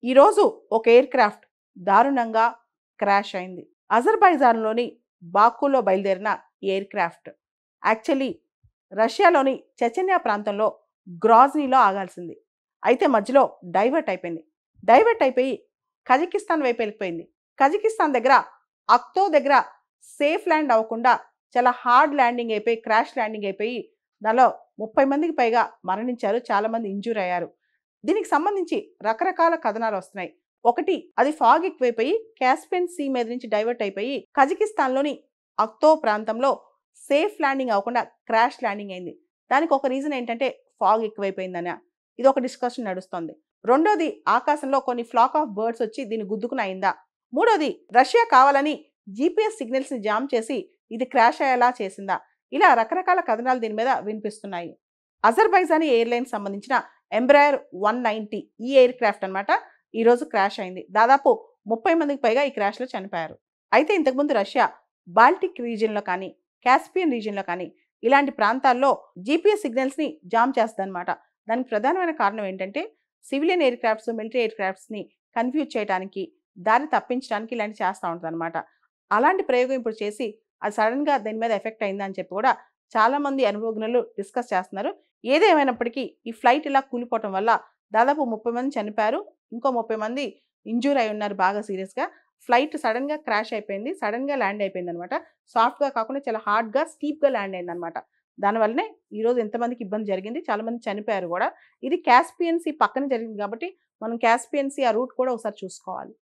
ఈరోజు ఒక air craft దారుణంగా క్రాష్ అయింది. అజర్బైజాన్లోని బాకులో బయలుదేరిన ఎయిర్ క్రాఫ్ట్ యాక్చువల్లీ రష్యాలోని చెచెన్యా ప్రాంతంలో గ్రాజ్నీలో ఆగాల్సింది. అయితే మధ్యలో డైవర్ట్ అయిపోయి కజకిస్తాన్ వైపు వెళ్ళిపోయింది. కజకిస్తాన్ దగ్గర అక్తో దగ్గర సేఫ్ ల్యాండ్ అవ్వకుండా చాలా హార్డ్ ల్యాండింగ్ అయిపోయి క్రాష్ ల్యాండింగ్ అయిపోయి దానిలో 30 మందికి పైగా మరణించారు. చాలామంది ఇంజూర్ అయ్యారు. దీనికి సంబంధించి రకరకాల కథనాలు వస్తున్నాయి. ఒకటి, అది ఫాగ్ ఎక్కువైపోయి కాస్పియన్ సీ మీద నుంచి డైవర్ట్ అయిపోయి కజకిస్తాన్లోని అక్తో ప్రాంతంలో సేఫ్ ల్యాండింగ్ అవ్వకుండా క్రాష్ ల్యాండింగ్ అయింది. దానికి ఒక రీజన్ ఏంటంటే ఫాగ్ ఎక్కువైపోయిందని. ఇది ఒక డిస్కషన్ నడుస్తుంది. రెండోది, ఆకాశంలో కొన్ని ఫ్లాక్ ఆఫ్ బర్డ్స్ వచ్చి దీన్ని గుద్దుకుని అయిందా. మూడోది, రష్యా కావాలని జీపీఎస్ సిగ్నల్స్ని జామ్ చేసి ఇది క్రాష్ అయ్యేలా చేసిందా. ఇలా రకరకాల కథనాలు దీని మీద వినిపిస్తున్నాయి. అజర్బైజానీ ఎయిర్లైన్స్ సంబంధించిన ఎంబ్రాయర్ 190 ఈ ఎయిర్ క్రాఫ్ట్ అనమాట ఈరోజు క్రాష్ అయింది. దాదాపు 30 మందికి పైగా ఈ క్రాష్లో చనిపోయారు. అయితే ఇంతకుముందు రష్యా బాల్టిక్ రీజియన్లో కానీ కాస్పియన్ రీజియన్లో కానీ ఇలాంటి ప్రాంతాల్లో జీపీఎస్ సిగ్నల్స్ని జామ్ చేస్తుందన్నమాట. దానికి ప్రధానమైన కారణం ఏంటంటే సివిలియన్ ఎయిర్ క్రాఫ్ట్స్, మిలిటరీ ఎయిర్ క్రాఫ్ట్స్ని కన్ఫ్యూజ్ చేయడానికి, దారి తప్పించడానికి ఇలాంటి చేస్తూ ఉంటుంది అనమాట. అలాంటి ప్రయోగం ఇప్పుడు చేసి అది సడన్గా దీని మీద ఎఫెక్ట్ అయిందని చెప్పి కూడా చాలామంది అనుభవజ్ఞులు డిస్కస్ చేస్తున్నారు. ఏదేమైనప్పటికీ ఈ ఫ్లైట్ ఇలా కూలిపోవటం వల్ల దాదాపు 30 మంది చనిపోయారు. ఇంకో 30 మంది ఇంజూర్ అయి ఉన్నారు బాగా సీరియస్గా. ఫ్లైట్ సడన్గా క్రాష్ అయిపోయింది, సడన్గా ల్యాండ్ అయిపోయింది అనమాట. సాఫ్ట్గా కాకుండా చాలా హార్డ్గా స్టీప్గా ల్యాండ్ అయింది అనమాట. దానివల్లనే ఈరోజు ఎంతమందికి ఇబ్బంది జరిగింది, చాలామంది చనిపోయారు కూడా. ఇది కాస్పియన్ సీ పక్కన జరిగింది కాబట్టి మనం కాస్పియన్ సీ ఆ రూట్ కూడా ఒకసారి చూసుకోవాలి.